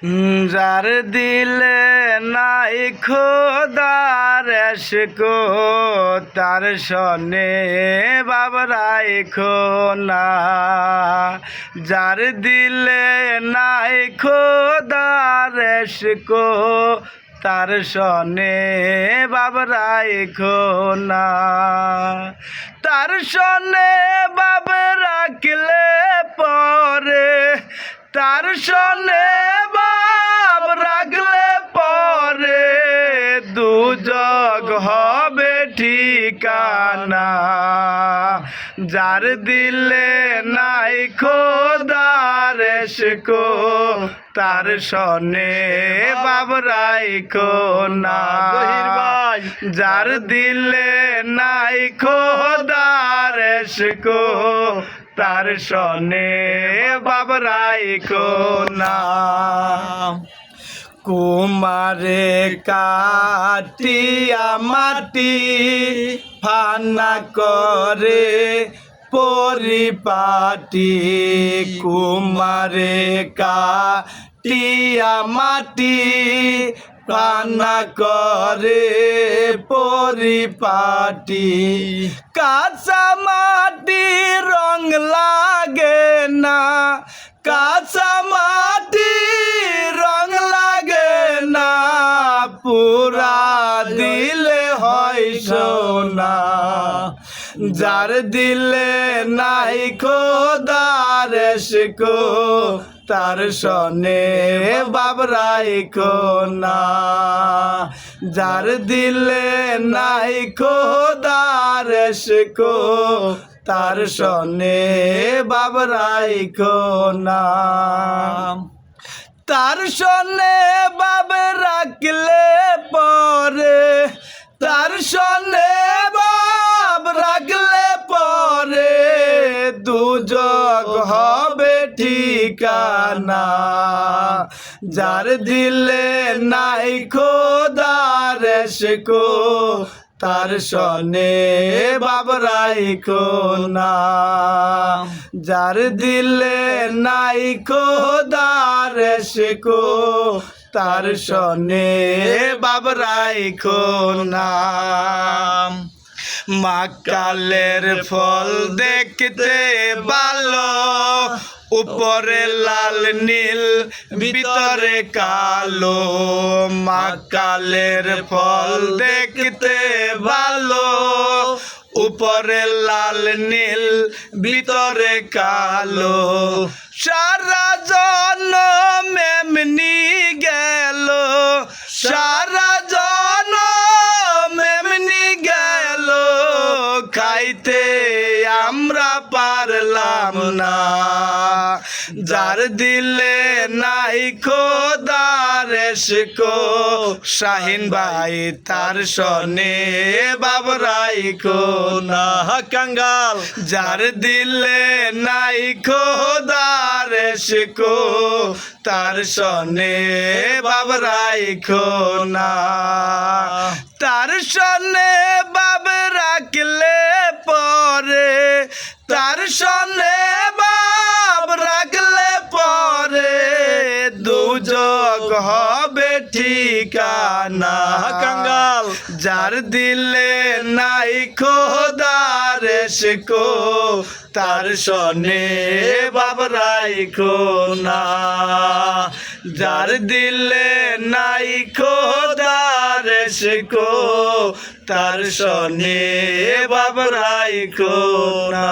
যার দিলে নাই খোদার এশকো তার সনে বাবরাইখো না। যার দিলে নাই খোদার এশকো তার সনে বাবরাইখো না। তার সনে বাব রাখলে পরে, তার সনে বাব রাখলে পরে দুজগ হবে ঠিকানা। যার দিলে নাই খোদার এশকো তার সনে বাব রাইখো না। যার দিলে নাই খোদার এশকো তার সনে বাব রাইখো না। কুমারে কাটিয়া মাটি ফানা করে পরিপাটি। কুমারে কাটিয়া মাটি ফানা করে পরিপাটি। কাঁচা মাটি রং লাগে না, কাঁচা মাটি রং লাগে না, পুরা দিলে হয় সোনা। যার দিলে নাই খোদার এশকো তার সনে বাব রাইখো না। যার দিলে নাই খোদার এশকো তার সনে বাব রাইখো না। তার সনে বাব রাখলে পরে, তার সনে বাব রাখলে পরে দুজগ হবে ঠিকানা। যার দিলে নাই খোদার এশকো তার সনে বাব রাইখো না। যার দিলে নাই খোদার এশকো তার সনে বাব রাইখো না। মাকালের ফল দেখতে ভালো, উপরে লাল নীল ভিতরে কালো। মাকালের ফল দেখতে ভালো, উপরে লাল নীল ভিতরে কালো। সারা জনম এমনি গেল, সারা জনম এমনি গেল, খাইতে আমরা পারলাম না। যার দিলে নাই খোদার এশকো শাহিন ভাই তার সনে বাব রাইখো না। কাঙ্গাল যার দিলে নাই খোদার এশকো তার সনে বাব রাইখো না। তার সনে বাব রাখলে পরে, তার সনে বাব রাখলে পরে দুজগ হবে ঠিকানা। কাঙ্গাল যার দিলে নাই খোদার এশকো তার সনে বাব রাইখো না। যার দিলে নাই খোদার এশকো তার সনে বাব রাইখো না।